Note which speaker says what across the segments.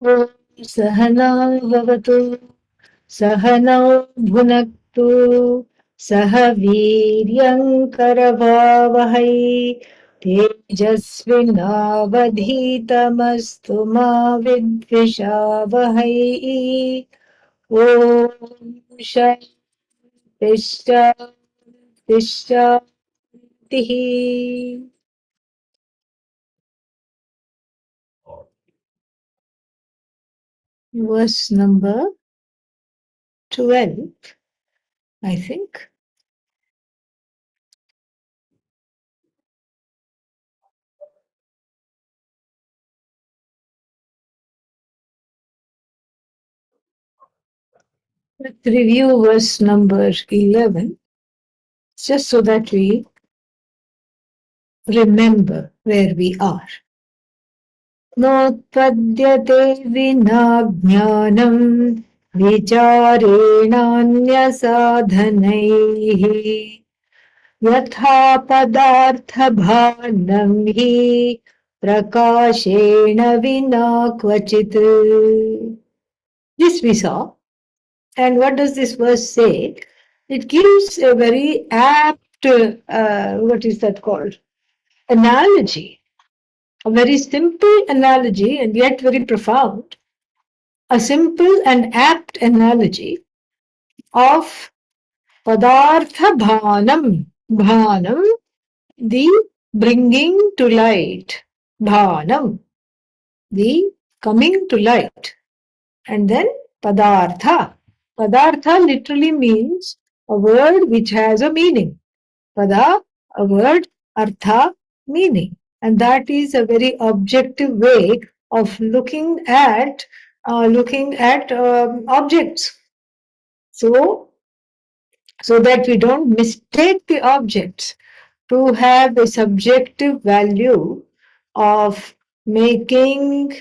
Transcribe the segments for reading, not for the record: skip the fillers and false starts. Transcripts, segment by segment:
Speaker 1: ॐ सहना भवतु सहनौ भुनक्तु सह वीर्यङ्करवावहै तेजस्विनावधीतमस्तु मा विद्विषावहै ॐ शान्तिः verse number 12, I think. Let's review verse number 11, just so that we remember where we are. नोत्पद्यते विना ज्ञानम् विचारेणान्यसाधनैः यथा पदार्थभाण्डं हि प्रकाशेण विना क्वचित्. This we saw. And what does this verse say? It gives a very apt, what is that called? Analogy. A very simple analogy and yet very profound. A simple and apt analogy of padartha bhanam. Bhanam, the bringing to light. Bhanam, the coming to light. And then padartha. Padartha literally means a word which has a meaning. Pada, a word, artha, meaning. And that is a very objective way of looking at objects. So that we don't mistake the objects to have a subjective value of making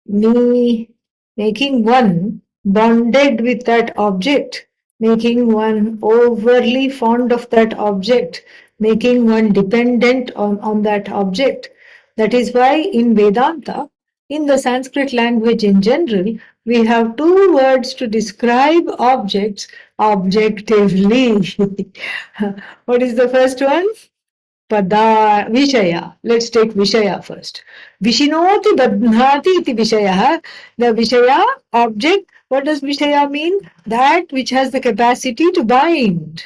Speaker 1: one bonded with that object, making one overly fond of that object, making one dependent on that object. That is why in Vedanta, in the Sanskrit language in general, we have two words to describe objects objectively. What is the first one? Pada, Vishaya. Let's take Vishaya first. Vishinoti Badhnati iti Vishaya. The Vishaya, object, what does Vishaya mean? That which has the capacity to bind,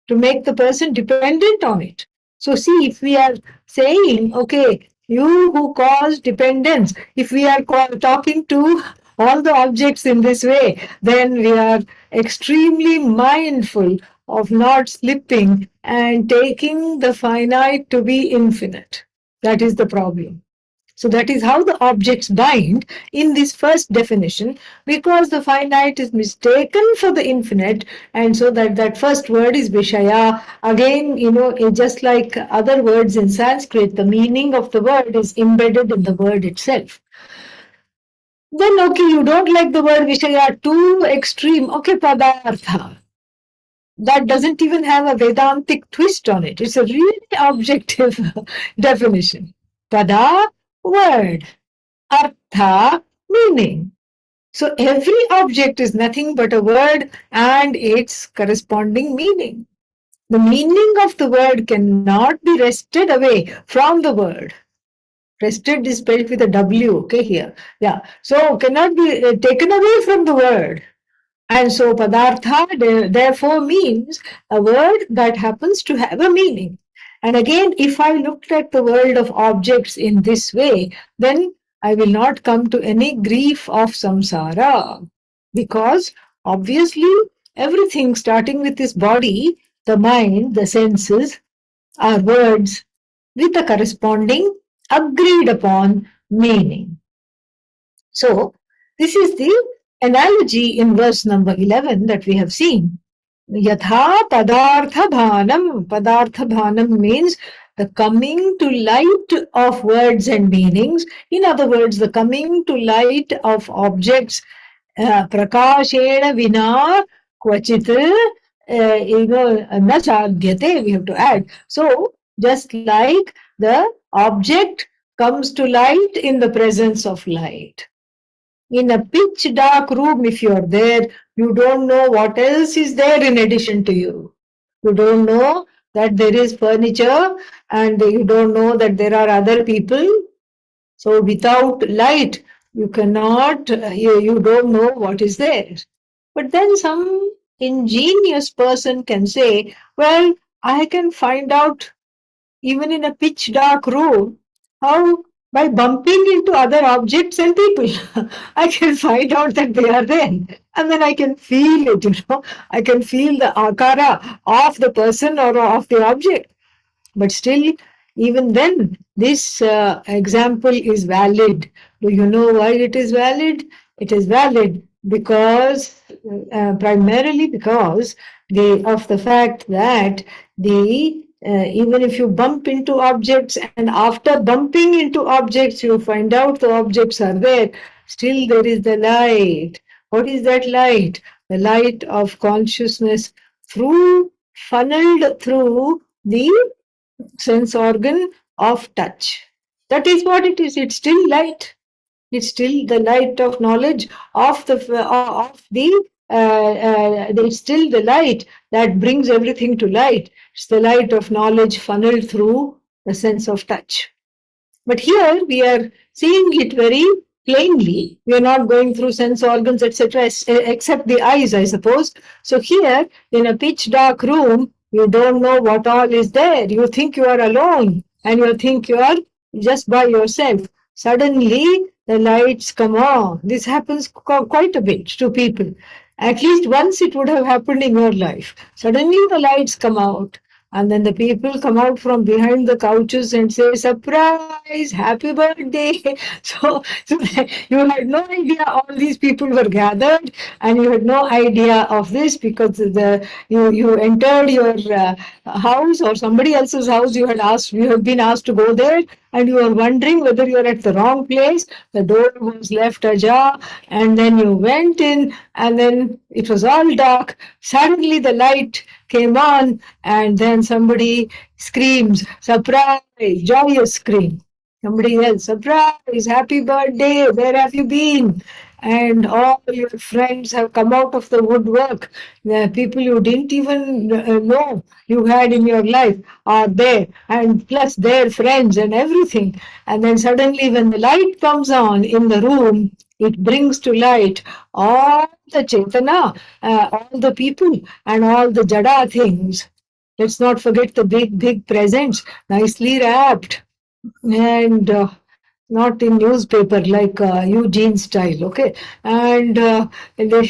Speaker 1: to make the person dependent on it. So see, if we are saying, okay, you who cause dependence, if we are talking to all the objects in this way, then we are extremely mindful of not slipping and taking the finite to be infinite. That is the problem. So that is how the objects bind in this first definition, because the finite is mistaken for the infinite, and so that first word is Vishaya. Again, just like other words in Sanskrit, the meaning of the word is embedded in the word itself. Then, okay, you don't like the word Vishaya, too extreme. Okay, Padartha. That doesn't even have a Vedantic twist on it. It's a really objective definition. Pada, word. Artha, meaning. So every object is nothing but a word and its corresponding meaning. The meaning of the word cannot be wrested away from the word. Wrested is spelled with a W, okay, here. Yeah. So cannot be taken away from the word. And so padartha therefore means a word that happens to have a meaning. And again, if I looked at the world of objects in this way, then I will not come to any grief of samsara. Because obviously, everything starting with this body, the mind, the senses, are words with a corresponding agreed upon meaning. So, this is the analogy in verse number 11 that we have seen. Yatha padartha bhanam. Padartha bhanam means the coming to light of words and meanings. In other words, the coming to light of objects. Prakashena vina kvachit na chagyate, we have to add. So, just like the object comes to light in the presence of light. In a pitch dark room, if you're there, you don't know what else is there in addition to you. You don't know that there is furniture, and you don't know that there are other people. So without light, you cannot, you don't know what is there. But then some ingenious person can say, well, I can find out even in a pitch dark room how by bumping into other objects and people, I can find out that they are there. And then I can feel it, I can feel the akara of the person or of the object. But still, even then, this example is valid. Do you know why it is valid? It is valid because, primarily because of the fact that even if you bump into objects and after bumping into objects you find out the objects are there, still there is the light. What is that light? The light of consciousness through funneled through the sense organ of touch. That is what it is. It's still light. It's still the light of knowledge it's still the light that brings everything to light. It's the light of knowledge funneled through the sense of touch. But here we are seeing it very plainly. We are not going through sense organs, etc., except the eyes, I suppose. So here, in a pitch dark room, you don't know what all is there. You think you are alone and you think you are just by yourself. Suddenly, the lights come on. This happens quite a bit to people. At least once it would have happened in your life. Suddenly, the lights come out. And then the people come out from behind the couches and say, surprise, happy birthday. So you had no idea all these people were gathered, and you had no idea of this because you entered your house or somebody else's house. You had been asked to go there, and you were wondering whether you are at the wrong place. The door was left ajar, and then you went in, and then it was all dark. Suddenly the light came on, and then somebody screams, surprise, joyous scream. Somebody else, surprise, happy birthday, where have you been? And all your friends have come out of the woodwork. The people you didn't even know you had in your life are there, and plus their friends and everything. And then suddenly, when the light comes on in the room, it brings to light all the Chaitana, all the people, and all the Jada things. Let's not forget the big, big presents, nicely wrapped, and not in newspaper like Eugene style, okay, and they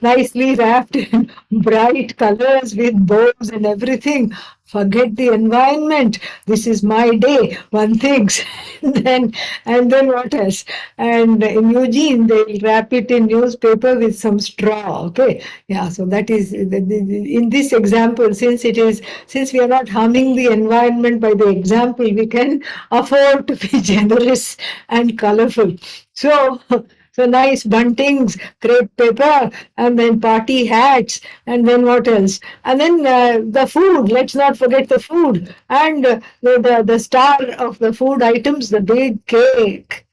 Speaker 1: nicely wrapped in bright colors with bows and everything. Forget the environment. This is my day. One thinks, and then what else? And in Eugene, they'll wrap it in newspaper with some straw. Okay, yeah. So that is in this example. Since we are not harming the environment by the example, we can afford to be generous and colorful. So, so nice buntings, crepe paper, and then party hats, and then what else? And then the food. Let's not forget the food, and the star of the food items, the big cake.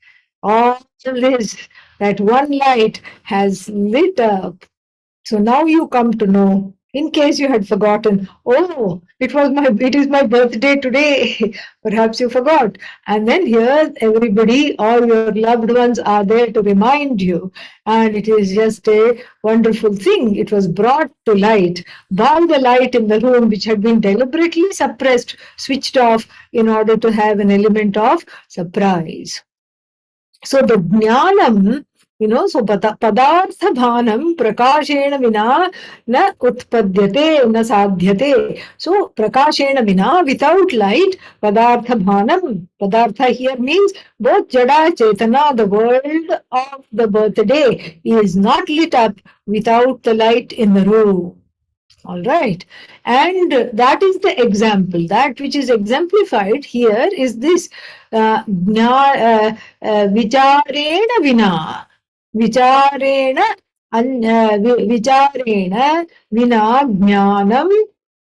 Speaker 1: All this, that one light has lit up. So now you come to know, in case you had forgotten, oh, it is my birthday today. Perhaps you forgot. And then here, everybody, all your loved ones are there to remind you. And it is just a wonderful thing. It was brought to light by the light in the room, which had been deliberately suppressed, switched off in order to have an element of surprise. So the jnanam, so padartha bhanam prakashena vina na utpadyate na sadhyate. So prakashena vina, without light, padartha bhanam. Padartha here means both jada chetana, the world of the birthday, is not lit up without the light in the room. All right. And that is the example. That which is exemplified here is this vicharena vina. Vicharena vicharena vina jnanam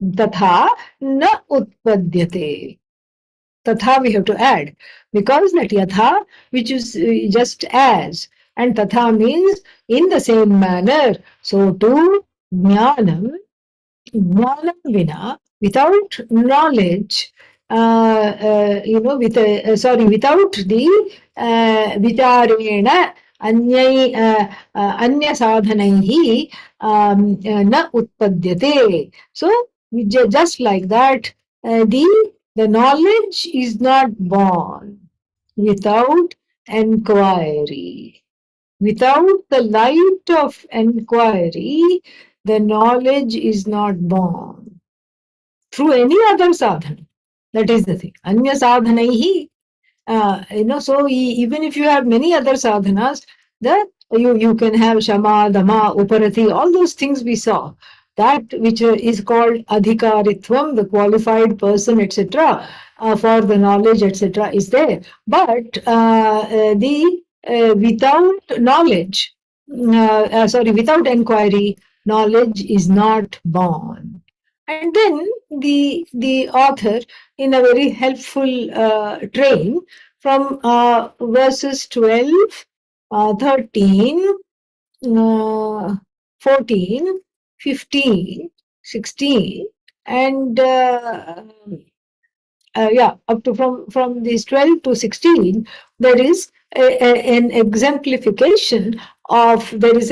Speaker 1: tatha na utpadyate. Tatha we have to add, because that yatha, which is just as, And tatha means in the same manner. So too, jnanam, jnanam vina, without knowledge, without the vitarena, anya sadhanaihi na utpadyate. So, just like that, the knowledge is not born without enquiry. Without the light of enquiry, the knowledge is not born through any other sadhana. That is the thing. Anya sadhanaihi, so even if you have many other sadhanas, you can have shama, dama, uparati, all those things we saw. That which is called adhikaritvam, the qualified person, etc., for the knowledge, etc., is there. But the without knowledge, without inquiry, knowledge is not born. And then the author, in a very helpful train, from verses 12, 13, 14, 15, 16, and up to from these 12 to 16, there is an exemplification of, there is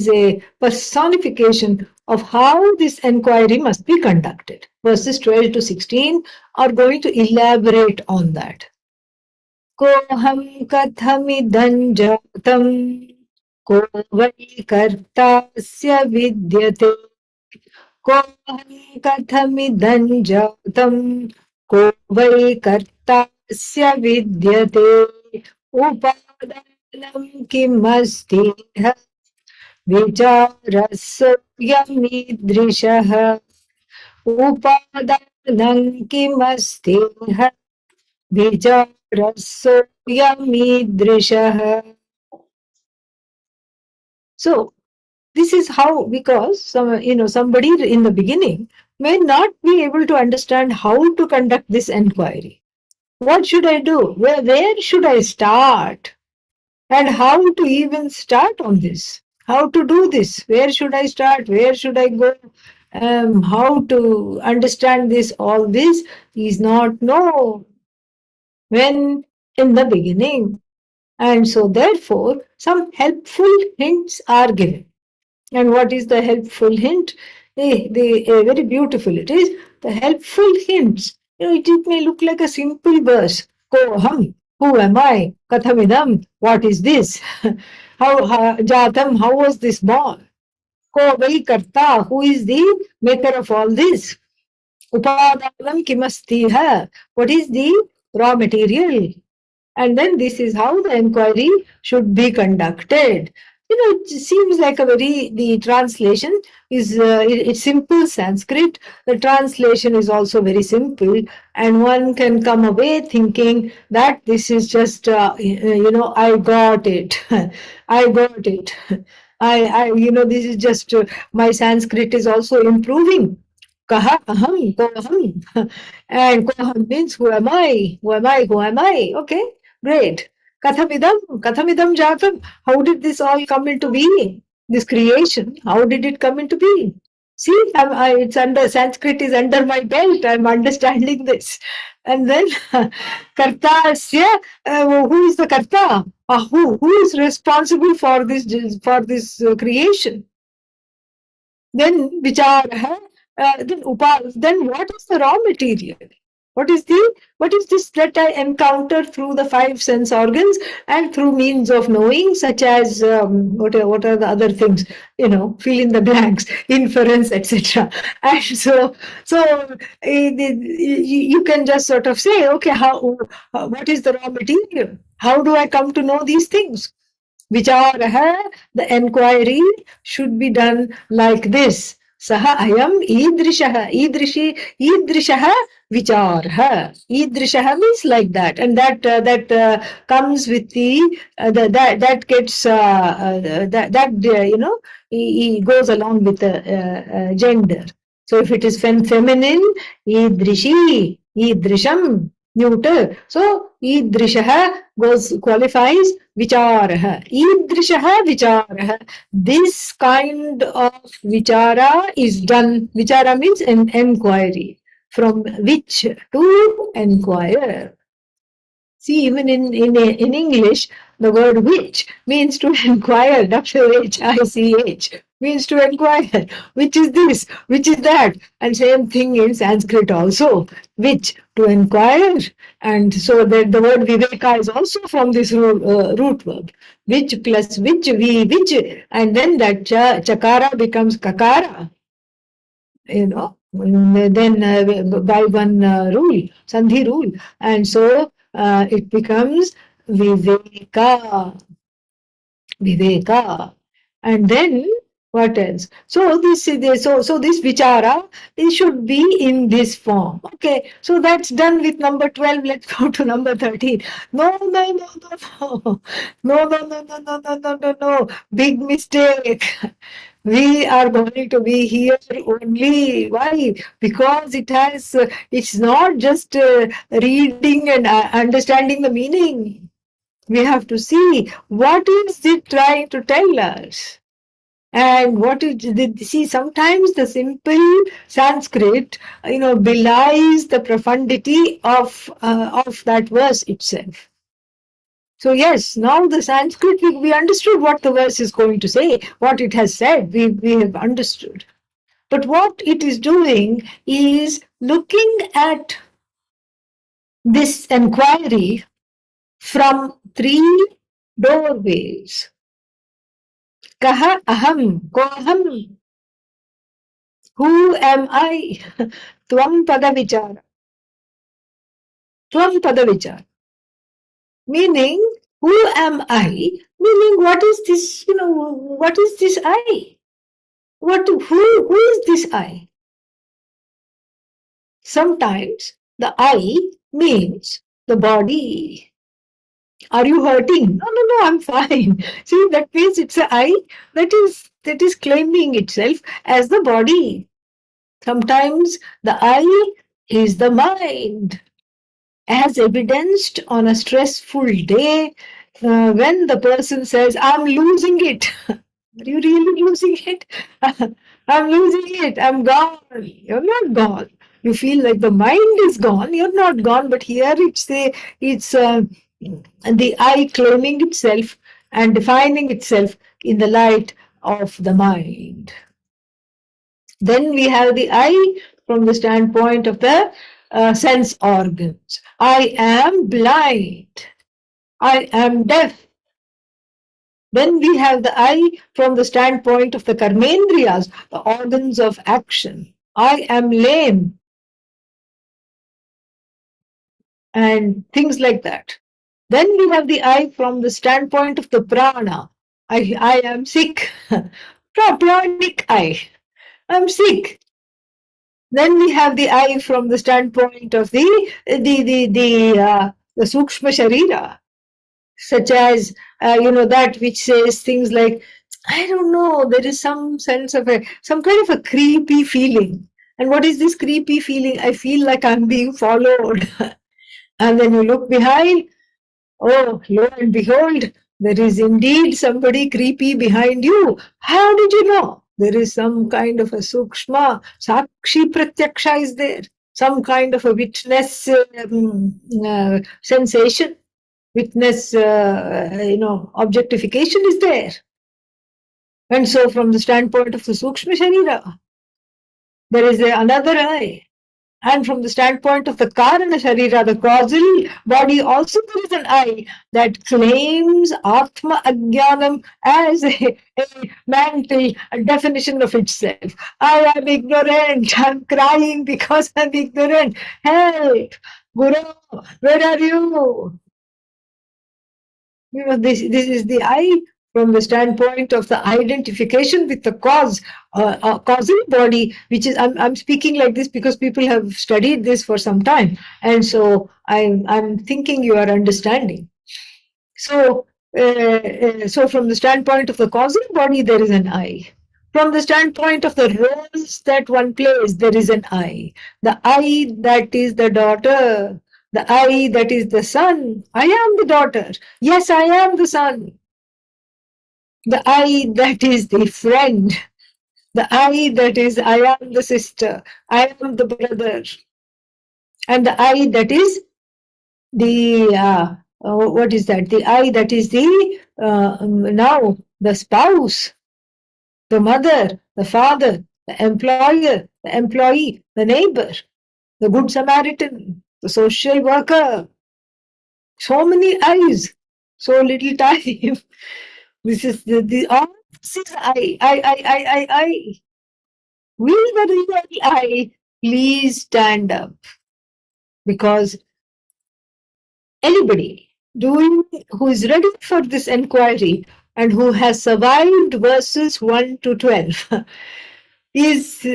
Speaker 1: a personification of how this enquiry must be conducted. Verses 12 to 16 are going to elaborate on that. Koham kathamidhan jatam, ko vai kartasya vidyate. कोऽहं कथमिदं जातं को वै कर्तास्य विद्यते उपादानं किमस्ति विचारः सोऽयमीदृशः उपादानं किमस्ति विचारः सोऽयमीदृशः. So this is how, because somebody in the beginning may not be able to understand how to conduct this enquiry. What should I do? Where should I start? And how to even start on this? How to do this? Where should I start? Where should I go? How to understand this? All this is not known when in the beginning. And so therefore, some helpful hints are given. And what is the helpful hint? Very beautiful it is. The helpful hints. It may look like a simple verse. Koham, who am I? Kathamidam, what is this? How Jatam, how was this born? Ko vai karta, who is the maker of all this? Upadanam kimasti ha, what is the raw material? And then this is how the inquiry should be conducted. It seems like the translation is, it's simple Sanskrit. The translation is also very simple, and one can come away thinking that this is just, I got it. I got it. This is just, my Sanskrit is also improving. Kaha aham, koham. And koham means who am I? Who am I? Who am I? Okay, great. Kathamidam jatam. How did this all come into being? This creation, how did it come into being? See, it's under, Sanskrit is under my belt. I'm understanding this. And then kartasya, who is the karta? Who is responsible for this creation? Then vichara, then what is the raw material? What is this that I encounter through the five sense organs and through means of knowing, such as what are the other things? Fill in the blanks, inference, etc. And so you can just sort of say, okay, what is the raw material? How do I come to know these things? Vicharaha, the enquiry should be done like this. Saha ayam idrishaha. Idrishaha vicharha. Idrishaha means like that. And that comes with that gets, he goes along with the gender. So if it is feminine, idrishi, idrisham. neuter. So idrishaha goes qualifies vicharaha. Idrishaha vicharaha. This kind of vichara is done. Vichara means an enquiry. From which to enquire. See, even in English, the word which means to inquire, WHICH, means to inquire. Which is this? Which is that? And same thing in Sanskrit also. Which, to inquire. And so the word viveka is also from this root verb. Which plus which, which. And then that chakara becomes kakara, then by one rule, Sandhi rule. And so it becomes Viveka, Viveka. And then what else? So this vichara, it should be in this form. Okay, so that's done with number 12. Let's go to number 13. No, no, no, no, no. No, no, no, no, no, no, no, no, no. Big mistake. We are going to be here only. Why? Because it's not just reading and understanding the meaning. We have to see what is it trying to tell us. And what is see, sometimes the simple Sanskrit, belies the profundity of that verse itself. So yes, now the Sanskrit, we understood what the verse is going to say, what it has said, we have understood. But what it is doing is looking at this inquiry from three doorways. Kaha aham, koham, who am I? Tvam pada vichara. Tvam pada vichara. Meaning, who am I? Meaning, what is this, what is this I? Who is this I? Sometimes the I means the body. Are you hurting? No, no, no, I'm fine. See, that means it's a I that is claiming itself as the body. Sometimes the I is the mind, as evidenced on a stressful day when the person says, I'm losing it. Are you really losing it? I'm losing it. I'm gone. You're not gone. You feel like the mind is gone. You're not gone. But here it's the I claiming itself and defining itself in the light of the mind. Then we have the I from the standpoint of the sense organs. I am blind. I am deaf. Then we have the I from the standpoint of the karmendriyas, the organs of action. I am lame. And things like that. Then we have the I from the standpoint of the prana. I am sick. Pranic I. I'm sick. Then we have the I from the standpoint of the sukshma sharira, such as that which says things like, I don't know, there is some sense of some kind of a creepy feeling. And what is this creepy feeling? I feel like I'm being followed. And then you look behind. Oh, lo and behold, there is indeed somebody creepy behind you. How did you know? There is some kind of a sukshma, sakshi pratyaksha is there, some kind of a witness sensation, witness, objectification is there. And so from the standpoint of the sukshma sharira, there is another I. And from the standpoint of the Karana Sharira, the causal body, also there is an I that claims Atma Ajnanam as a mantle, a definition of itself. I am ignorant. I'm crying because I'm ignorant. Help! Guru, where are you? This is the I from the standpoint of the identification with the cause, causal body, which is, I'm speaking like this because people have studied this for some time. And so I'm thinking you are understanding. So, so from the standpoint of the causal body, there is an I. From the standpoint of the roles that one plays, there is an I. The I that is the daughter, The I that is the son, I am the daughter. Yes, I am the son. The I that is the friend, the I that is I am the sister, I am the brother, and the I that is the what is that? The I that is the now the spouse, the mother, the father, the employer, the employee, the neighbor, the good Samaritan, the social worker. So many eyes, so little time. This is the all this is I. Will the real I please stand up? Because anybody doing who is ready for this inquiry and who has survived verses 1 to 12 is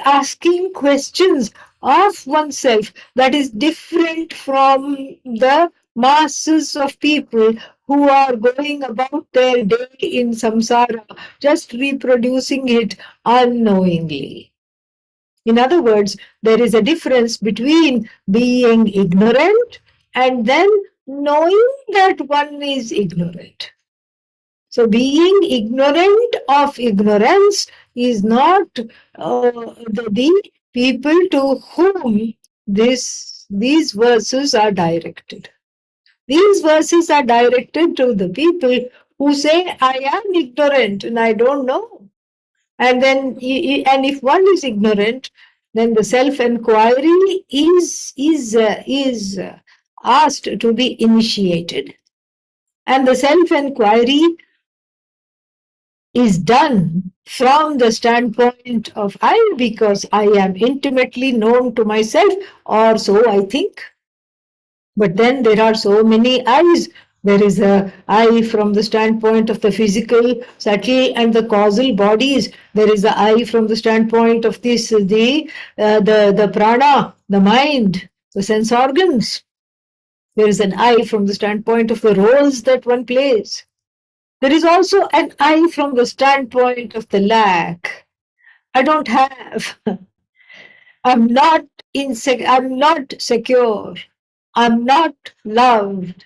Speaker 1: asking questions of oneself that is different from the masses of people who are going about their day in samsara, just reproducing it unknowingly. In other words, there is a difference between being ignorant and then knowing that one is ignorant. So, being ignorant of ignorance is not the people to whom these verses are directed. These verses are directed to the people who say, I am ignorant and I don't know. And then, and if one is ignorant, then the self-inquiry is asked to be initiated. And the self-inquiry is done from the standpoint of I, because I am intimately known to myself, or so I think. But then there are so many I's. There is a I from the standpoint of the physical, subtle, and the causal bodies. There is the I from the standpoint of the prana, the mind, the sense organs. There is an I from the standpoint of the roles that one plays. There is also an I from the standpoint of the lack. I don't have. I'm not I'm not secure. I'm not loved.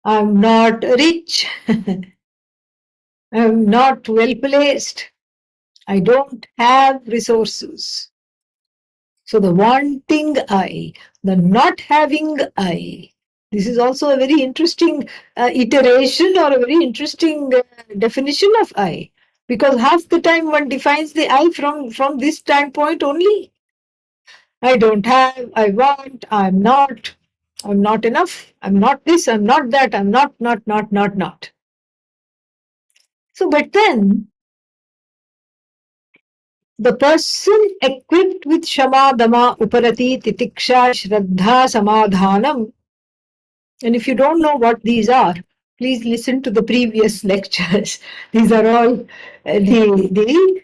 Speaker 1: I'm not rich. I'm not well placed. I don't have resources. So the wanting I, the not having I, this is also a very interesting iteration or a very interesting definition of I. Because half the time one defines the I from this standpoint only. I don't have, I want, I'm not enough, I'm not this, I'm not that, I'm not. So, but then the person equipped with Shama, Dama, Uparati, Titiksha, Shraddha, Samadhanam, and if you don't know what these are, please listen to the previous lectures. These are all the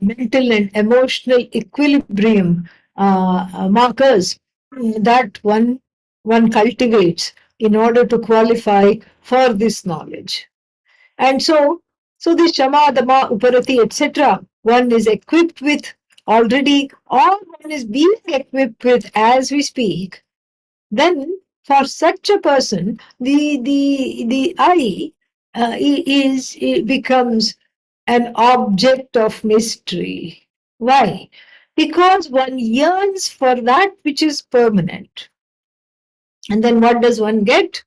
Speaker 1: mental and emotional equilibrium markers that one cultivates in order to qualify for this knowledge. And so this Shama, Dama, Uparati, etc., one is equipped with already, or one is being equipped with as we speak. Then for such a person, the I it becomes an object of mystery. Why? Because one yearns for that which is permanent. And then what does one get?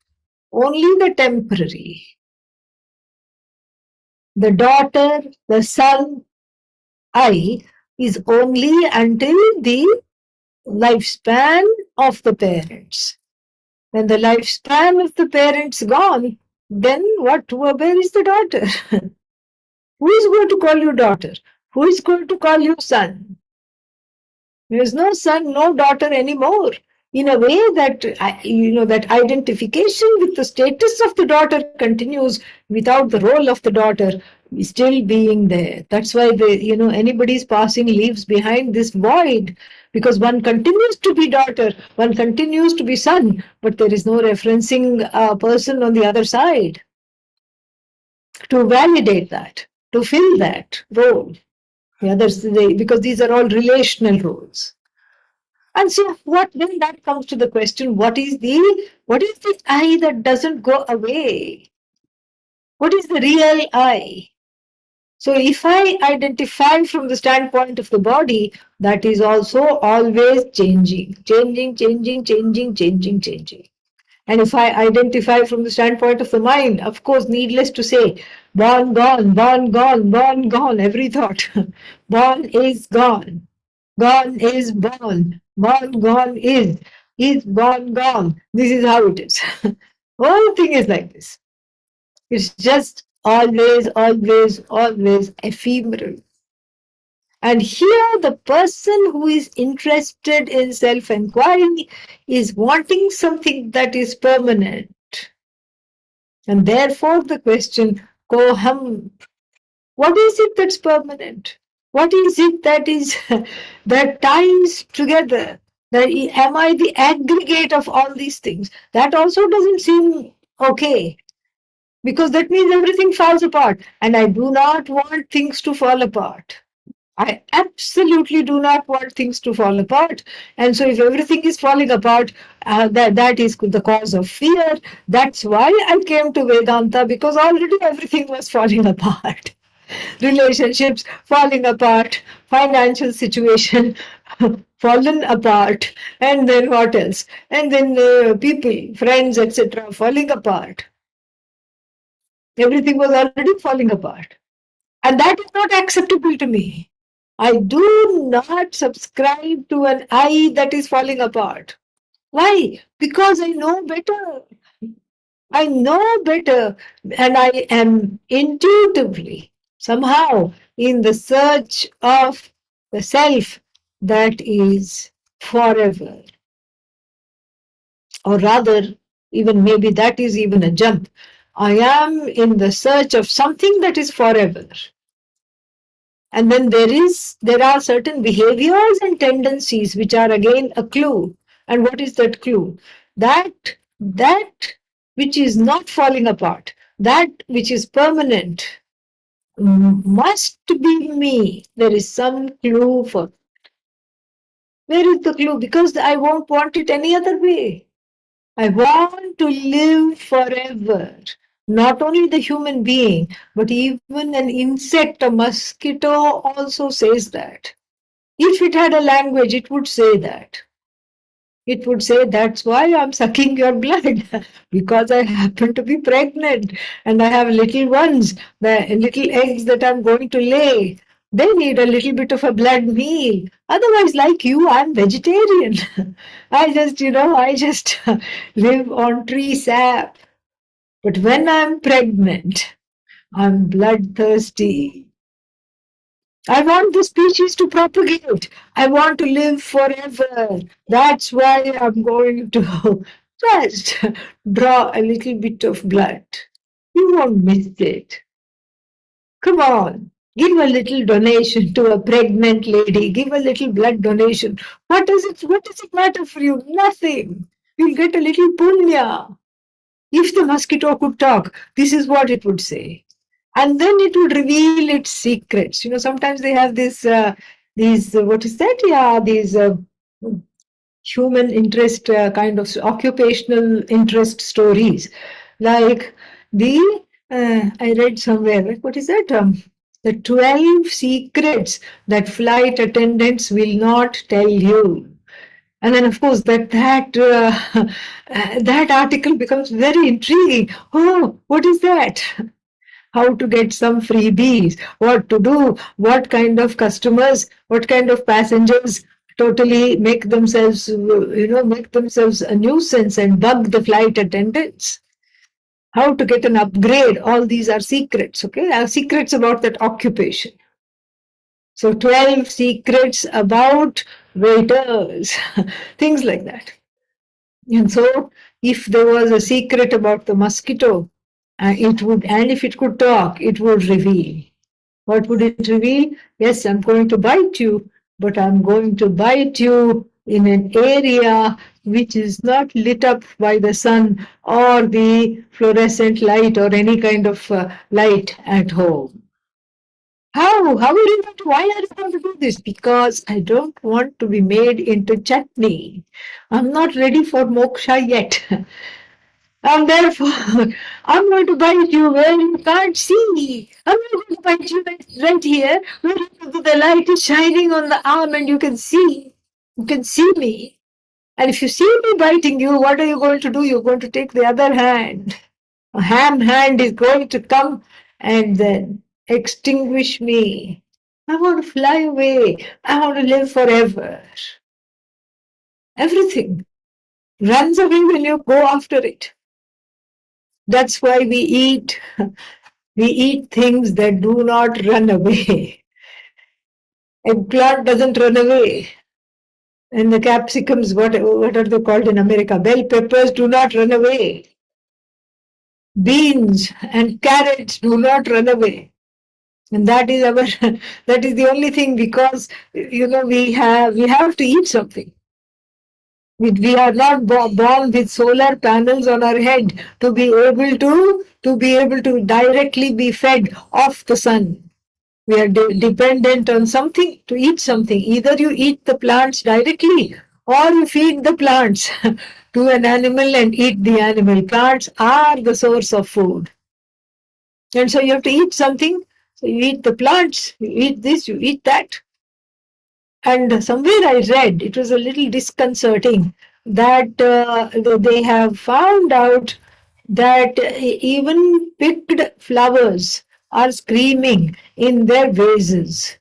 Speaker 1: Only the temporary. The daughter, the son, I is only until the lifespan of the parents. When the lifespan of the parents gone, then what? Where is the daughter? Who is going to call you daughter? Who is going to call you son? There is no son, no daughter anymore. In a way that that identification with the status of the daughter continues without the role of the daughter still being there. That's why anybody's passing leaves behind this void, because one continues to be daughter, one continues to be son, but there is no referencing a person on the other side to validate that, to fill that role. The others, because these are all relational roles. And so what then that comes to the question, what is the I that doesn't go away? What is the real I? So if I identify from the standpoint of the body, that is also always changing, changing, changing, changing, changing, changing. And if I identify from the standpoint of the mind, of course, needless to say, born, gone, born, gone, born, gone, every thought. Born is gone. Gone is born. Born, gone is born, gone. This is how it is. Whole thing is like this. It's just always, always, always ephemeral. And here, the person who is interested in self inquiry is wanting something that is permanent. And therefore, the question, Koham, what is it that's permanent? What is it that is that ties together? That am I the aggregate of all these things? That also doesn't seem okay, because that means everything falls apart. And I do not want things to fall apart. I absolutely do not want things to fall apart. And so, if everything is falling apart, that is the cause of fear. That's why I came to Vedanta, because already everything was falling apart. Relationships falling apart, financial situation fallen apart, and then what else? And then people, friends, etc., falling apart. Everything was already falling apart. And that is not acceptable to me. I do not subscribe to an I that is falling apart. Why? Because I know better. I know better, and I am intuitively, somehow, in the search of the self that is forever. Or rather, even maybe that is even a jump. I am in the search of something that is forever. And then there are certain behaviors and tendencies which are again a clue. And what is that clue? That which is not falling apart, that which is permanent, must be me. There is some clue for. Where is the clue? Because I won't want it any other way. I want to live forever. Not only the human being, but even an insect, a mosquito also says that. If it had a language, it would say that. It would say, that's why I'm sucking your blood, because I happen to be pregnant and I have little ones, the little eggs that I'm going to lay. They need a little bit of a blood meal. Otherwise, like you, I'm vegetarian. I just live on tree sap. But when I'm pregnant, I'm bloodthirsty. I want the species to propagate. I want to live forever. That's why I'm going to just draw a little bit of blood. You won't miss it. Come on. Give a little donation to a pregnant lady. Give a little blood donation. What does it matter for you? Nothing. You'll get a little punya. If the mosquito could talk, this is what it would say. And then it would reveal its secrets. Sometimes they have what is that? Yeah, these human interest, kind of occupational interest stories. Like I read somewhere, like, what is that? The 12 secrets that flight attendants will not tell you. And then, of course, that article becomes very intriguing. Oh, what is that? How to get some freebies, what to do, what kind of customers, what kind of passengers totally make themselves a nuisance and bug the flight attendants. How to get an upgrade, all these are secrets, okay? Secrets about that occupation. So 12 secrets about waiters, things like that. And so, if there was a secret about the mosquito, and if it could talk, it would reveal. What would it reveal? Yes, I'm going to bite you, but I'm going to bite you in an area which is not lit up by the sun or the fluorescent light or any kind of light at home. How are you going to, why are you going to do this? Because I don't want to be made into chutney. I'm not ready for moksha yet. And therefore, I'm going to bite you where you can't see. I'm not going to bite you right here where the light is shining on the arm and you can see. You can see me. And if you see me biting you, what are you going to do? You're going to take the other hand. A ham hand is going to come and then extinguish me. I want to fly away. I want to live forever. Everything runs away when you go after it. That's why we eat. We eat things that do not run away. Eggplant doesn't run away. And the capsicums, what are they called in America? Bell peppers do not run away. Beans and carrots do not run away. And that is our that is the only thing, because we have to eat something. We are not born with solar panels on our head to be able to directly be fed off the sun. We are dependent on something to eat something. Either you eat the plants directly or you feed the plants to an animal and eat the animal. Plants are the source of food. And so you have to eat something. So you eat the plants, you eat this, you eat that. And somewhere I read, it was a little disconcerting, that they have found out that even picked flowers are screaming in their vases.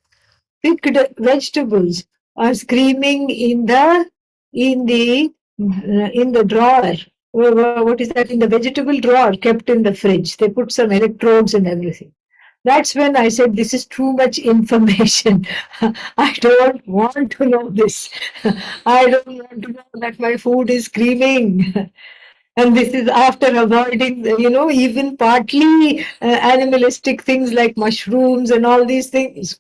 Speaker 1: Picked vegetables are screaming in the drawer. What is that? In the vegetable drawer kept in the fridge. They put some electrodes and everything. That's when I said, this is too much information. I don't want to know this. I don't want to know that my food is screaming. And this is after avoiding, even partly animalistic things like mushrooms and all these things.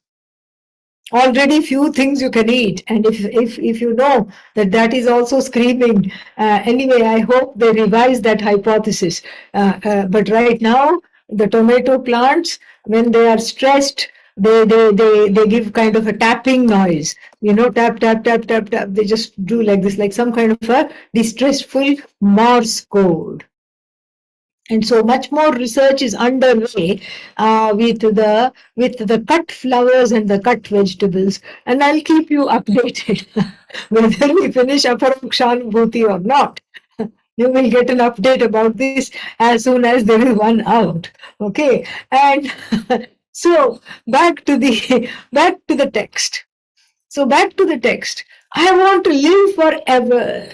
Speaker 1: Already few things you can eat, and if you know that that is also screaming. Anyway, I hope they revise that hypothesis. But right now, the tomato plants, when they are stressed, they give kind of a tapping noise. Tap tap tap tap tap. They just do like this, like some kind of a distressful Morse code. And so much more research is underway with the cut flowers and the cut vegetables, and I'll keep you updated whether we finish Aparokshanubhuti or not. You will get an update about this as soon as there is one out. Okay, and so back to the text. So back to the text. I want to live forever.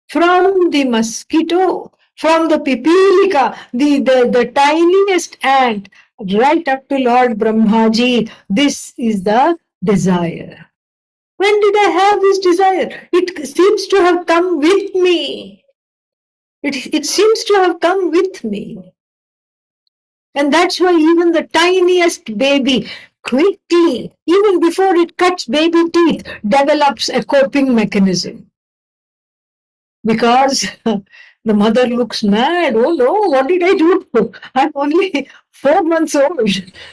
Speaker 1: From the mosquito, from the pipilika, the tiniest ant, right up to Lord Brahmaji, this is the desire. When did I have this desire? It seems to have come with me. It seems to have come with me. And that's why even the tiniest baby quickly, even before it cuts baby teeth, develops a coping mechanism. Because the mother looks mad. Oh no, what did I do? I'm only 4 months old.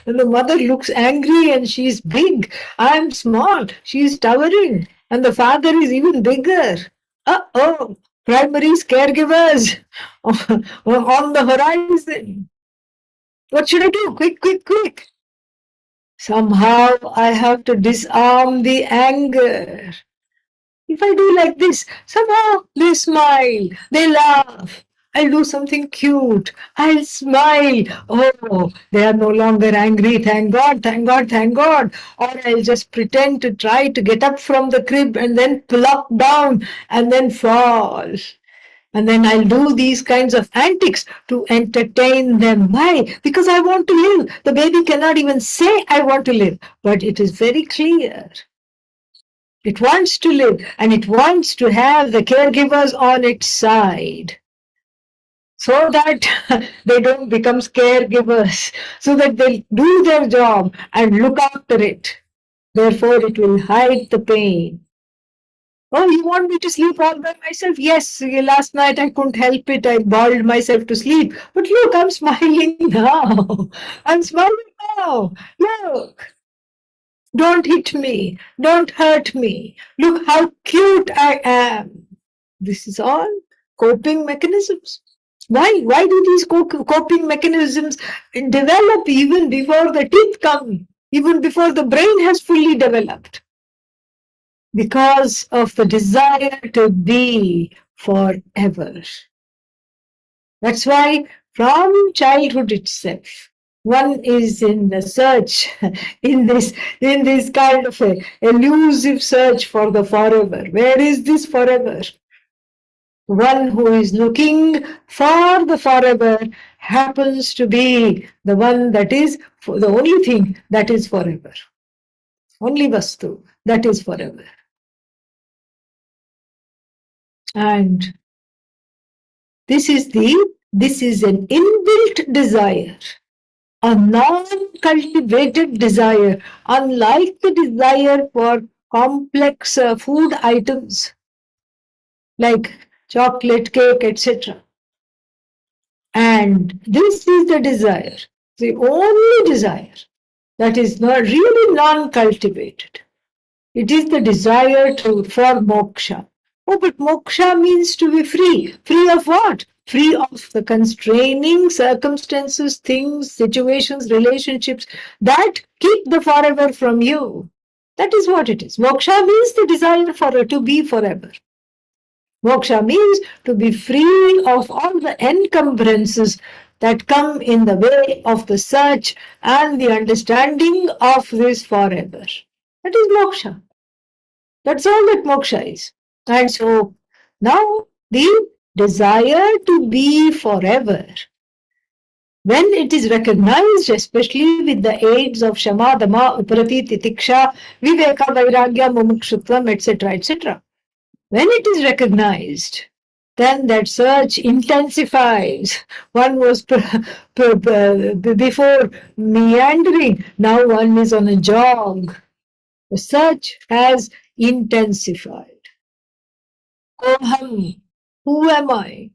Speaker 1: And the mother looks angry and she's big. I'm small. She's towering. And the father is even bigger. Uh-oh, primary caregivers on the horizon. What should I do? Quick, quick, quick. Somehow I have to disarm the anger. If I do like this, somehow they smile, they laugh. I'll do something cute. I'll smile. Oh, they are no longer angry. Thank God, thank God, thank God. Or I'll just pretend to try to get up from the crib and then plop down and then fall. And then I'll do these kinds of antics to entertain them. Why? Because I want to live. The baby cannot even say, I want to live, but it is very clear. It wants to live and it wants to have the caregivers on its side so that they don't become caregivers, so that they do their job and look after it. Therefore, it will hide the pain. Oh, you want me to sleep all by myself? Yes, last night I couldn't help it. I bawled myself to sleep. But look, I'm smiling now. I'm smiling now. Look. Don't hit me. Don't hurt me. Look how cute I am. This is all coping mechanisms. Why? Why do these coping mechanisms develop even before the teeth come, even before the brain has fully developed? Because of the desire to be forever. That's why from childhood itself, one is in the search, in this kind of a elusive search for the forever. Where is this forever? One who is looking for the forever happens to be the one that is the only thing that is forever. Only Vastu that is forever. And this is an inbuilt desire, a non-cultivated desire, unlike the desire for complex food items like chocolate, cake, etc. And this is the desire, the only desire that is not really non-cultivated. It is the desire for moksha. Oh, but moksha means to be free. Free of what? Free of the constraining circumstances, things, situations, relationships that keep the forever from you. That is what it is. Moksha means the desire for to be forever. Moksha means to be free of all the encumbrances that come in the way of the search and the understanding of this forever. That is moksha. That's all that moksha is. And so now the desire to be forever, when it is recognized, especially with the aids of Shama, Dama, Uparati, Titiksha, Viveka, Vairagya, Mumukshutvam, etc., etc., when it is recognized, then that search intensifies. One was before meandering, now one is on a jog. The search has intensified. Koham, who am I?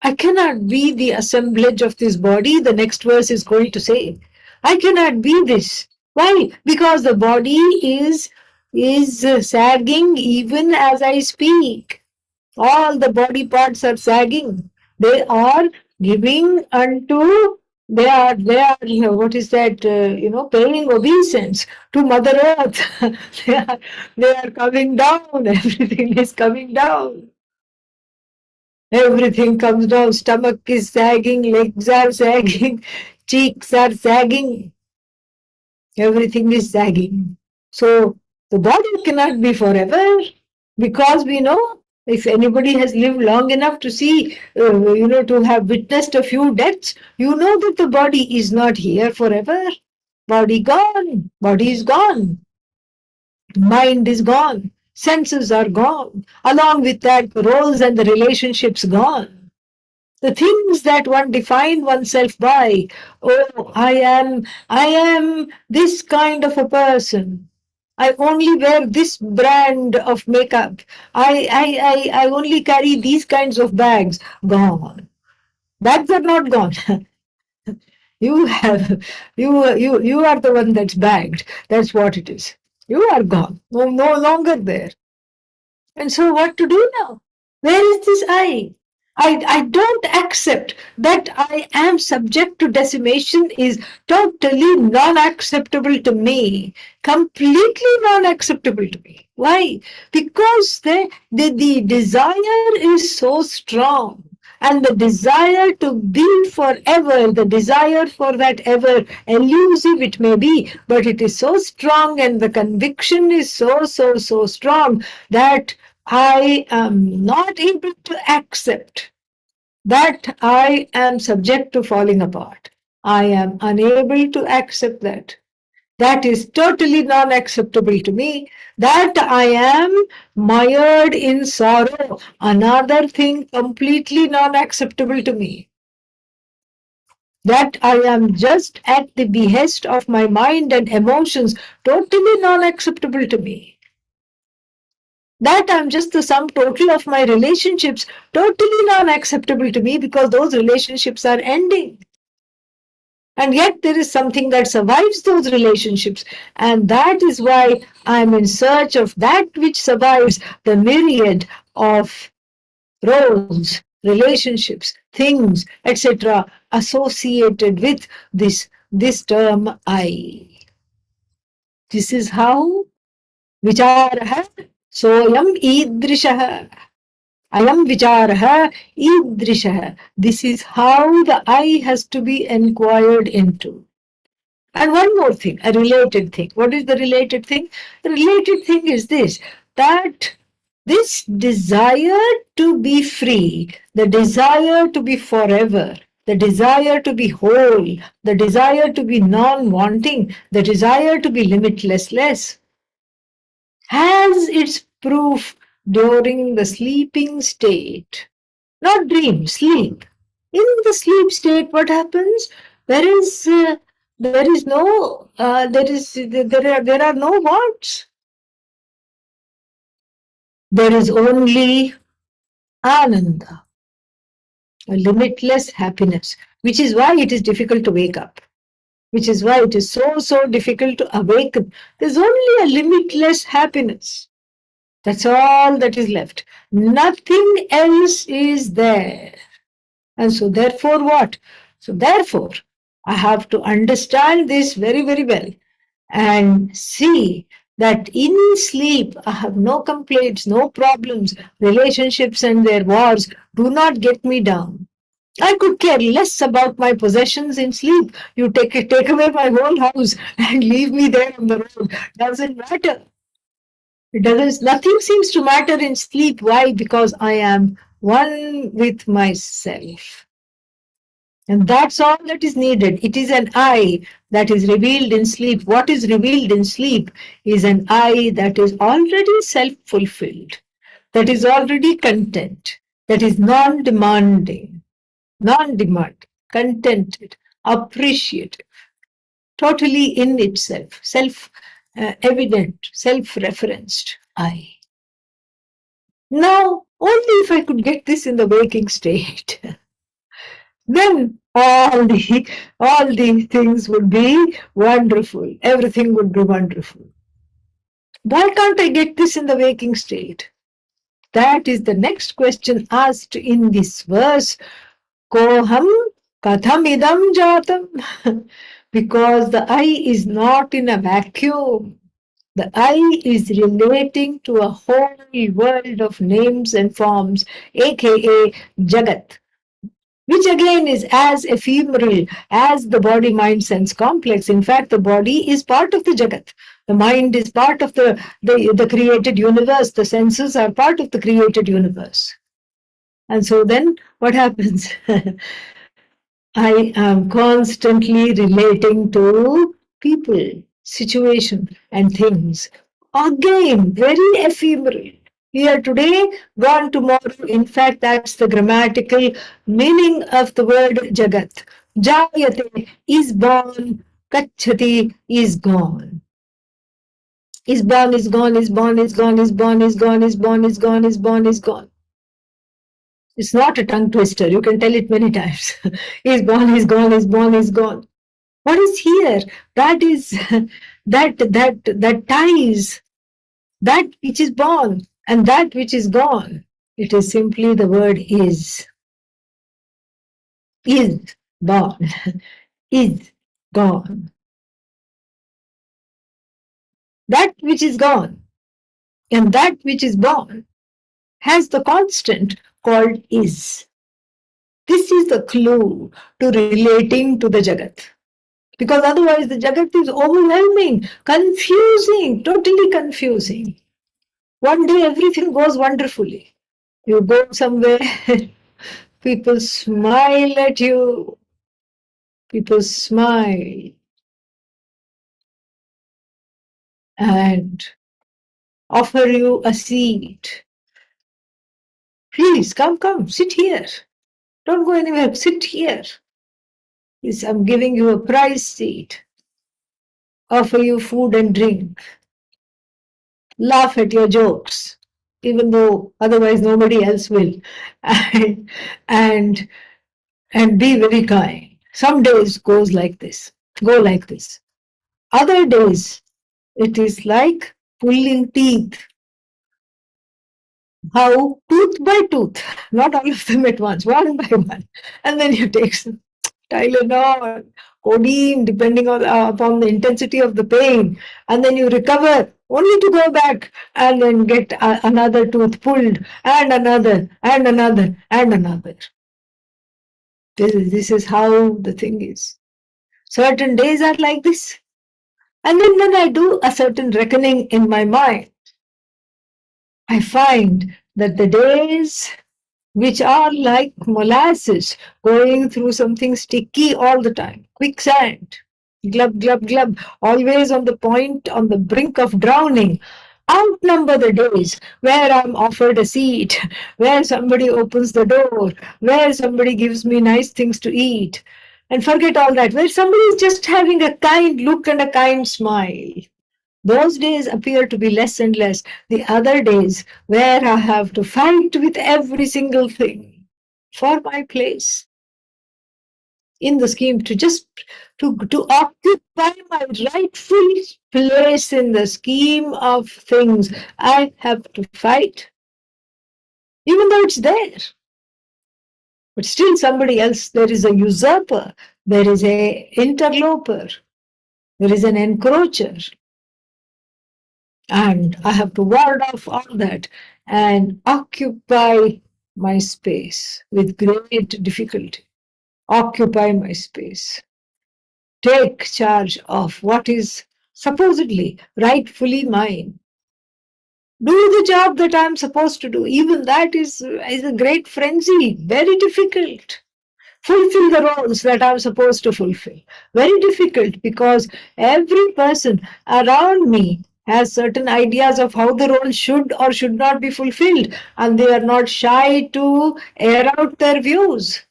Speaker 1: I cannot be the assemblage of this body, the next verse is going to say. I cannot be this. Why? Because the body is sagging even as I speak. All the body parts are sagging. They are giving unto, what is that, paying obeisance to Mother Earth. They are coming down. Everything is coming down. Everything comes down. Stomach is sagging, legs are sagging, cheeks are sagging. Everything is sagging. So the body cannot be forever because we know if anybody has lived long enough to see, to have witnessed a few deaths, you know that the body is not here forever. Body gone. Body is gone. Mind is gone. Senses are gone. Along with that, the roles and the relationships gone. The things that one defined oneself by, oh, I am this kind of a person. I only wear this brand of makeup. I only carry these kinds of bags. Gone. Bags are not gone. You have, you are the one that's bagged. That's what it is. You are gone. No longer there. And so what to do now? Where is this I? I don't accept that I am subject to decimation is totally non-acceptable to me. Completely non-acceptable to me. Why? Because the desire is so strong. And the desire to be forever, the desire for that ever, elusive it may be, but it is so strong and the conviction is so strong that I am not able to accept that I am subject to falling apart. I am unable to accept that. That is totally non-acceptable to me. That I am mired in sorrow. Another thing completely non-acceptable to me. That I am just at the behest of my mind and emotions. Totally non-acceptable to me. That I'm just the sum total of my relationships, totally non-acceptable to me because those relationships are ending. And yet there is something that survives those relationships. And that is why I'm in search of that which survives the myriad of roles, relationships, things, etc., associated with this term I. This is how vicharah soyam idrishah. Ayam vicharah idrishah. This is how the I has to be inquired into. And one more thing, a related thing. What is the related thing? The related thing is this, that this desire to be free, the desire to be forever, the desire to be whole, the desire to be non-wanting, the desire to be limitlessless, has its proof during the sleeping state. Not dream, sleep. In the sleep state, what happens? There are no wants. There is only ananda, a limitless happiness, which is why it is difficult to wake up, which is why it is so difficult to awaken. There's only a limitless happiness. That's all that is left. Nothing else is there. And so therefore what? So therefore, I have to understand this very well and see that in sleep I have no complaints, no problems. Relationships and their wars do not get me down. I could care less about my possessions in sleep. You take away my whole house and leave me there on the road. Doesn't matter. It doesn't. Nothing seems to matter in sleep. Why? Because I am one with myself. And that's all that is needed. It is an I that is revealed in sleep. What is revealed in sleep is an I that is already self-fulfilled, that is already content, that is non-demand, contented, appreciative, totally in itself, self-evident, self-referenced I. Now, only if I could get this in the waking state, then all these things would be wonderful. Everything would be wonderful. Why can't I get this in the waking state? That is the next question asked in this verse. Koham katham idam jatam. Because the I is not in a vacuum. The I is relating to a whole world of names and forms, aka Jagat, which again is as ephemeral as the body mind sense complex. In fact, the body is part of the Jagat. The mind is part of the created universe. The senses are part of the created universe. And so then what happens? I am constantly relating to people, situation, and things. Again, very ephemeral. Here today, gone tomorrow. In fact, that's the grammatical meaning of the word Jagat. Jayate is born, Kachati is gone. Is born, is gone, is born, is gone, is born, is gone, is born, is gone, is born, is gone. It's not a tongue twister. You can tell it many times. Is born, is gone, is born, is gone. What is here? That is that ties that which is born and that which is gone. It is simply the word is born, is gone. That which is gone and that which is born has the constant called is. This is the clue to relating to the Jagat. Because otherwise the Jagat is overwhelming, confusing, totally confusing. One day everything goes wonderfully. You go somewhere, people smile at you, people smile and offer you a seat. Please come, sit here. Don't go anywhere, sit here. Yes, I'm giving you a prize seat. Offer you food and drink. Laugh at your jokes, even though otherwise nobody else will. And, and, and be very kind. Some days goes like this, go like this. Other days, it is like pulling teeth. How? Tooth by tooth, not all of them at once, one by one. And then you take some Tylenol, codeine, depending on upon the intensity of the pain, and then you recover, only to go back and then get another tooth pulled, and another, and another, and another. This is how the thing is. Certain days are like this. And then when I do a certain reckoning in my mind, I find that the days which are like molasses going through something sticky all the time, quicksand, glub, glub, glub, always on the point, on the brink of drowning, outnumber the days where I'm offered a seat, where somebody opens the door, where somebody gives me nice things to eat. And forget all that, where somebody is just having a kind look and a kind smile. Those days appear to be less and less. The other days where I have to fight with every single thing for my place in the scheme, to just to occupy my rightful place in the scheme of things, I have to fight, even though it's there. But still somebody else, there is a usurper, there is a interloper, there is an encroacher, and I have to ward off all that and occupy my space with great difficulty. Occupy my space. Take charge of what is supposedly rightfully mine. Do the job that I'm supposed to do. Even that is a great frenzy, very difficult. Fulfill the roles that I'm supposed to fulfill. Very difficult, because every person around me has certain ideas of how the role should or should not be fulfilled, and they are not shy to air out their views.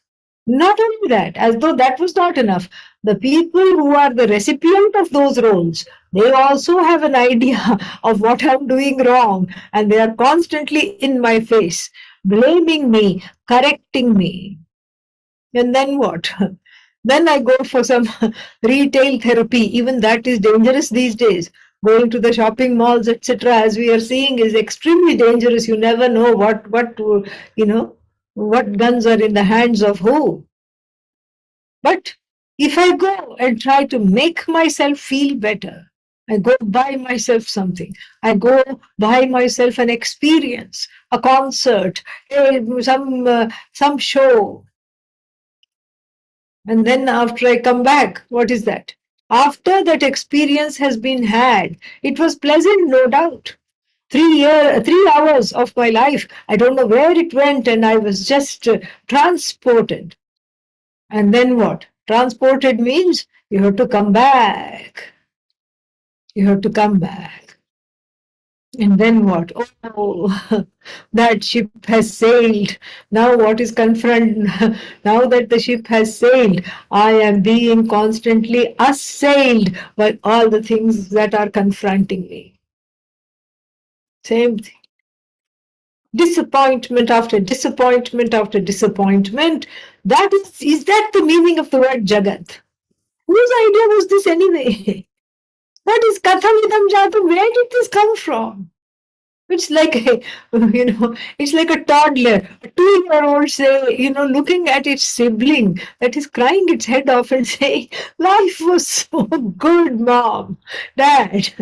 Speaker 1: Not only that, as though that was not enough, the people who are the recipient of those roles, they also have an idea of what I'm doing wrong, and they are constantly in my face, blaming me, correcting me. And then what? Then I go for some retail therapy. Even that is dangerous these days. Going to the shopping malls, etc., as we are seeing, is extremely dangerous. You never know what guns are in the hands of who. But if I go and try to make myself feel better, I go buy myself something. I go buy myself an experience, a concert, some show, and then after I come back, what is that? After that experience has been had, it was pleasant, no doubt. 3 hours of my life, I don't know where it went, and I was just transported. And then what? Transported means you have to come back. You have to come back. And then what? Oh, that ship has sailed. Now what is confront? Now that the ship has sailed, I am being constantly assailed by all the things that are confronting me. Same thing. Disappointment after disappointment after disappointment. Is that the meaning of the word Jagat? Whose idea was this anyway? What is Kathamidam Jatam? Where did this come from? It's like it's like a toddler, a 2-year-old say, looking at its sibling that is crying its head off and saying, "Life was so good, mom, dad,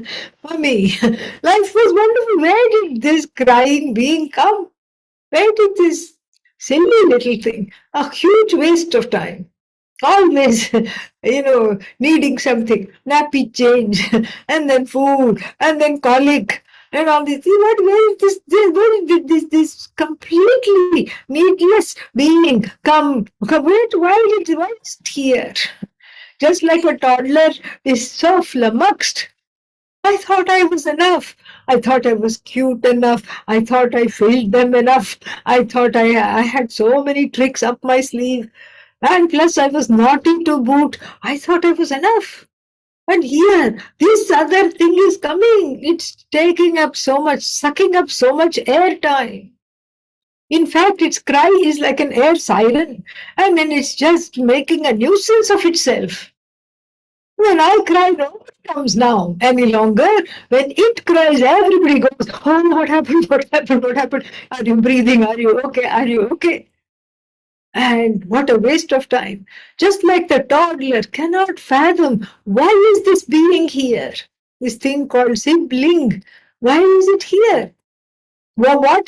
Speaker 1: mommy. Life was wonderful. Where did this crying being come? Where did this silly little thing? A huge waste of time. Always, needing something, nappy change, and then food, and then colic, and all this. Where is where did this completely needless being come why is it here? Just like a toddler is so flummoxed. I thought I was enough. I thought I was cute enough. I thought I failed them enough. I thought I had so many tricks up my sleeve. And plus, I was naughty to boot. I thought I was enough. And here, this other thing is coming. It's taking up so much, sucking up so much airtime. In fact, its cry is like an air siren, and then it's just making a nuisance of itself. When I cry, nobody comes now any longer. When it cries, everybody goes, "Oh, what happened? What happened? What happened? Are you breathing? Are you okay? Are you okay?" And what a waste of time. Just like the toddler cannot fathom, why is this being here? This thing called sibling, why is it here? Well, why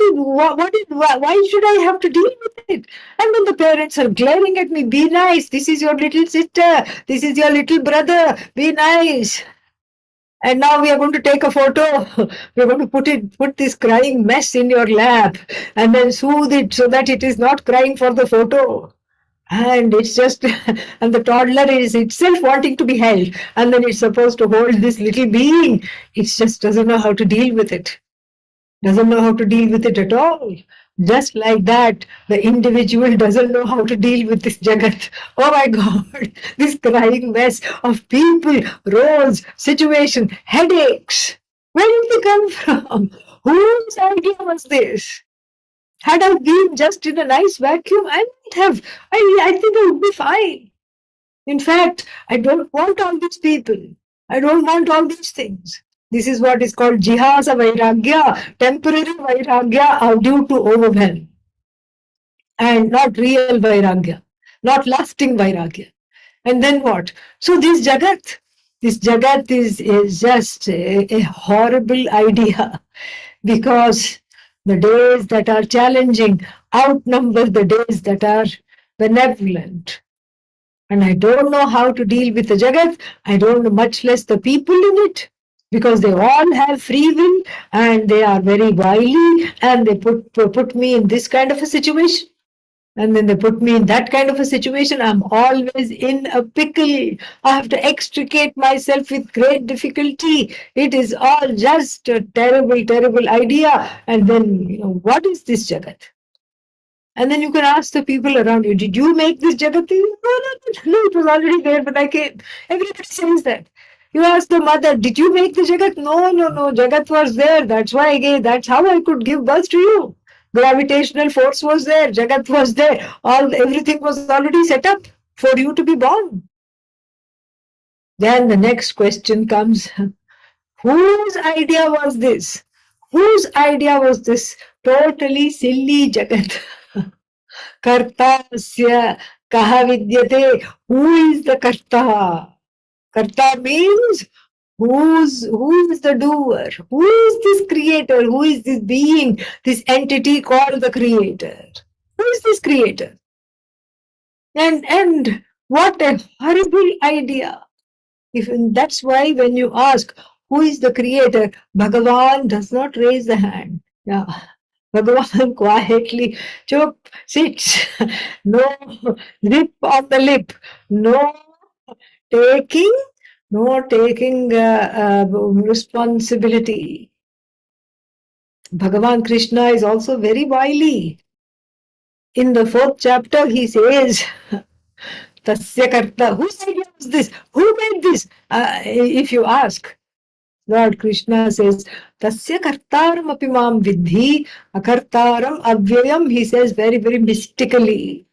Speaker 1: should I have to deal with it? And when the parents are glaring at me, be nice, this is your little sister, this is your little brother, be nice. And now we are going to take a photo. We're going to put this crying mess in your lap and then soothe it so that it is not crying for the photo. And it's just, and the toddler is itself wanting to be held. And then it's supposed to hold this little being. It just doesn't know how to deal with it. Doesn't know how to deal with it at all. Just like that, the individual doesn't know how to deal with this Jagat. Oh my God, this crying mess of people, roles, situation, headaches. Where did they come from? Whose idea was this? Had I been just in a nice vacuum, I might have, I think I would be fine. In fact, I don't want all these people. I don't want all these things. This is what is called jihasa vairagya, temporary vairagya are due to overwhelm, and not real vairagya, not lasting vairagya. And then what? So this Jagat is just a horrible idea because the days that are challenging outnumber the days that are benevolent. And I don't know how to deal with the Jagat. I don't know, much less the people in it, because they all have free will and they are very wily and they put me in this kind of a situation. And then they put me in that kind of a situation. I'm always in a pickle. I have to extricate myself with great difficulty. It is all just a terrible, terrible idea. And then, what is this Jagat? And then you can ask the people around you, did you make this Jagat? No, no, it was already there, but I came. Everybody says that. You ask the mother, did you make the Jagat? No, no, no, Jagat was there. That's why I gave, that's how I could give birth to you. Gravitational force was there, Jagat was there, everything was already set up for you to be born. Then the next question comes, whose idea was this? Whose idea was this totally silly Jagat? Kartasya kaha vidyate. Who is the Karta? Karta means who is the doer? Who is this creator? Who is this being, this entity called the creator? Who is this creator? And what a horrible idea. If that's why when you ask who is the creator, Bhagavan does not raise the hand. Yeah. Bhagavan quietly chup sits. No lip on the lip. No taking, no taking responsibility. Bhagavan Krishna is also very wily. In the 4th chapter, he says, Tasya karta. Whose idea was this? Who made this? If you ask, Lord Krishna says, Tasya kartaram api mam vidhi, akartaram avyayam, he says very, very mystically.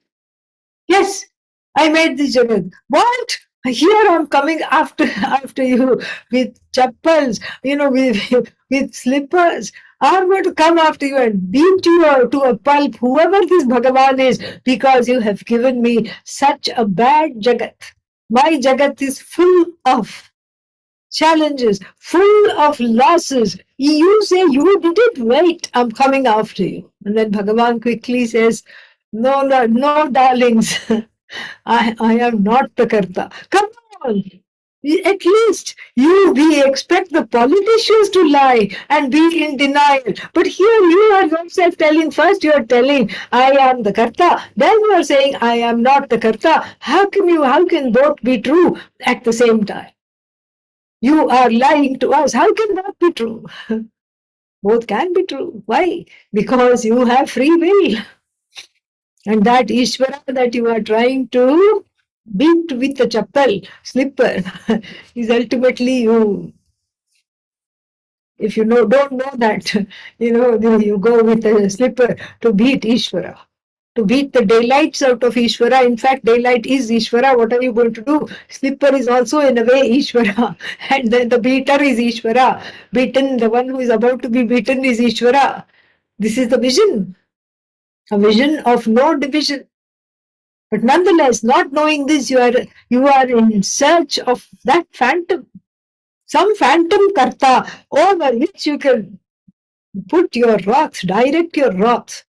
Speaker 1: Yes, I made this Jagat. What? Here I'm coming after you with chappals, with slippers. I'm going to come after you and beat you to a pulp, whoever this Bhagavan is, because you have given me such a bad Jagat. My Jagat is full of challenges, full of losses. You say you did it, wait, I'm coming after you. And then Bhagavan quickly says, no, no, no, darlings. I am not the Karta. Come on. At least we expect the politicians to lie and be in denial. But here you are yourself telling, first you are telling, I am the Karta. Then you are saying, I am not the Karta. How can both be true at the same time? You are lying to us. How can that be true? Both can be true. Why? Because you have free will. And that Ishvara that you are trying to beat with a chappal, slipper, is ultimately you. If you don't know that, you go with a slipper to beat Ishvara, to beat the daylights out of Ishvara. In fact, daylight is Ishvara. What are you going to do? Slipper is also in a way Ishvara. And then the beater is Ishvara. Beaten, the one who is about to be beaten is Ishvara. This is the vision, a vision of no division. But nonetheless, not knowing this, you are in search of that phantom, some phantom karta over which you can put your wrath, direct your wrath.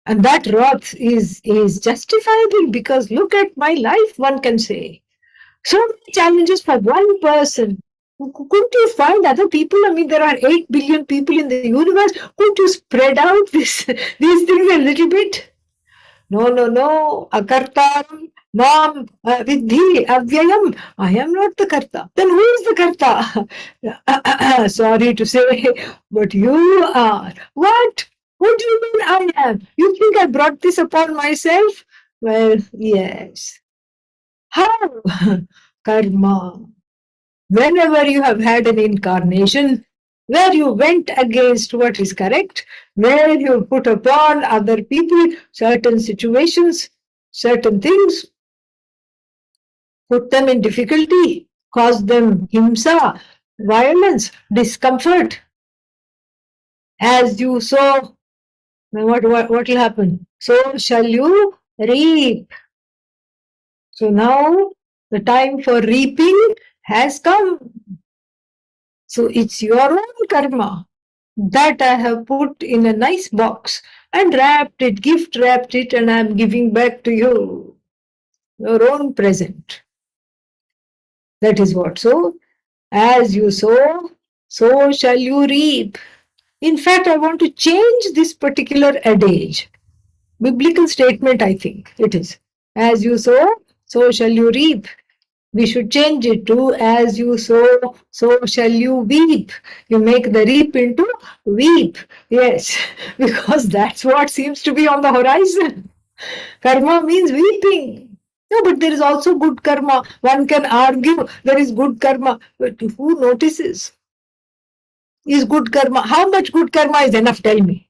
Speaker 1: And that wrath is justifiable because look at my life, one can say. So many challenges for one person. Couldn't you find other people? I mean, there are 8 billion people in the universe. Couldn't you spread out these things a little bit? No, no, no. Akartaram Nam Vidhi Avyayam. I am not the Karta. Then who is the Karta? Sorry to say, but you are. What? What do you mean I am? You think I brought this upon myself? Well, yes. How? Karma. Whenever you have had an incarnation where you went against what is correct, where you put upon other people certain situations, certain things, put them in difficulty, cause them himsa, violence, discomfort, as you sow, what will happen? So shall you reap. So now the time for reaping has come. So it's your own karma that I have put in a nice box and wrapped it, gift wrapped it, and I'm giving back to you your own present. That is what. So, as you sow, so shall you reap. In fact, I want to change this particular adage. Biblical statement, I think it is. As you sow, so shall you reap. We should change it to as you sow, so shall you weep. You make the reap into weep. Yes, because that's what seems to be on the horizon. Karma means weeping. No, but there is also good karma. One can argue there is good karma, but who notices? Is good karma? How much good karma is enough? Tell me.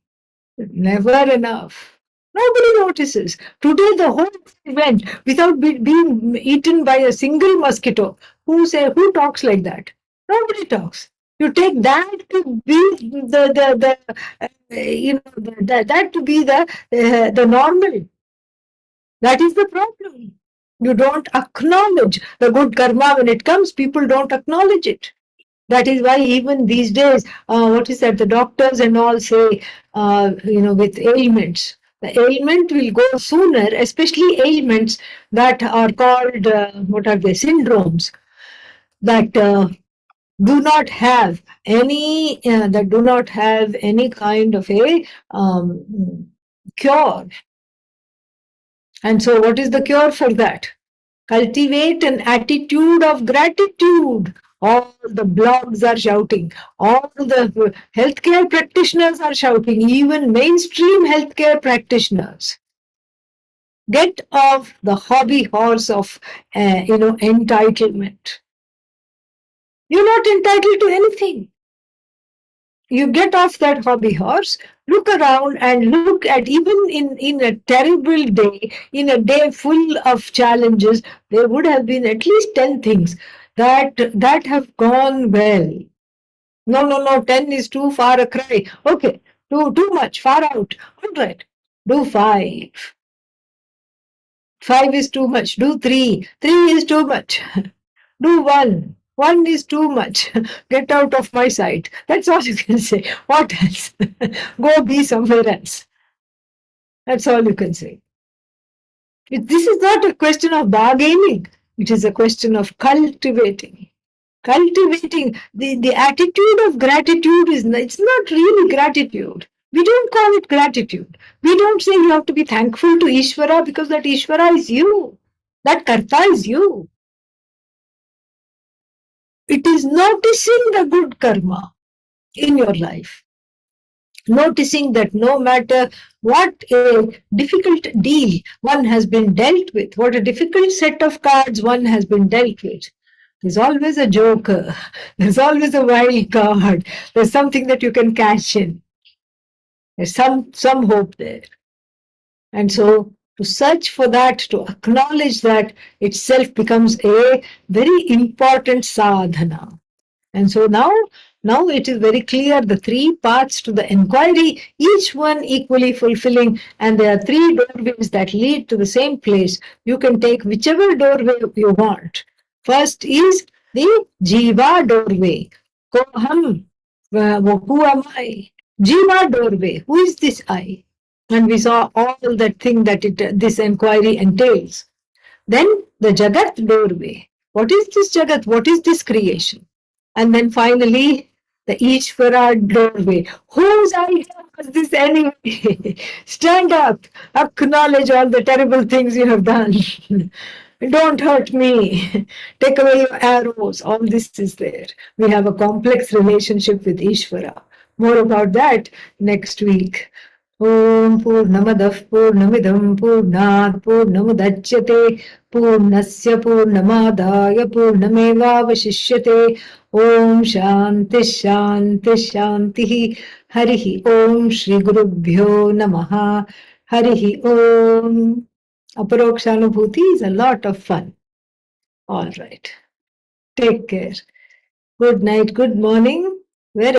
Speaker 1: Never enough. Nobody notices. Today, the whole event without being eaten by a single mosquito. Who talks like that? Nobody talks. You take that to be the that to be the normal. That is the problem. You don't acknowledge the good karma when it comes. People don't acknowledge it. That is why even these days, what is that? The doctors and all say, with ailments, the ailment will go sooner, especially ailments that are called, what are they, syndromes, that do not have any kind of a cure. And so what is the cure for that? Cultivate an attitude of gratitude. All the blogs are shouting. All the healthcare practitioners are shouting. Even mainstream healthcare practitioners. Get off the hobby horse of, entitlement. You're not entitled to anything. You get off that hobby horse, look around and look at, even in a terrible day, in a day full of challenges, there would have been at least 10 things that have gone well. No, 10 is too far a cry. Okay, too much, far out. All right, do 5. 5 is too much. Do 3. 3 is too much. Do 1. 1 is too much. Get out of my sight. That's all you can say. What else? Go be somewhere else. That's all you can say. This is not a question of bargaining. It is a question of cultivating. Cultivating the attitude of gratitude it's not really gratitude. We don't call it gratitude. We don't say you have to be thankful to Ishvara because that Ishvara is you. That Karta is you. It is noticing the good karma in your life. Noticing that no matter what a difficult deal one has been dealt with, what a difficult set of cards one has been dealt with, There's always a joker. There's always a wild card. There's something that you can cash in. There's some hope there. And so to search for that, to acknowledge that itself becomes a very important sadhana. And so now it is very clear the three paths to the inquiry, each one equally fulfilling, and there are three doorways that lead to the same place. You can take whichever doorway you want. First is the Jiva doorway. Koham, who am I? Jiva doorway. Who is this I? And we saw all that thing that this inquiry entails. Then the Jagat doorway. What is this Jagat? What is this creation? And then finally, the Ishvara doorway. Whose idea was this anyway? Stand up, acknowledge all the terrible things you have done. Don't hurt me. Take away your arrows. All this is there. We have a complex relationship with Ishvara. More about that next week. ॐ पूर्णमदः पूर्णमिदं पूर्णात् पूर्णमुदच्यते पूर्णस्य पूर्णमादाय पूर्णमेवावशिष्यते ॐ शान्तिः शान्तिः शान्तिः हरिः ॐ श्रीगुरुभ्यो नमः हरिः ॐ Aparokshanubhuti is a lot of fun. All right. Take care. Good night, good morning. Where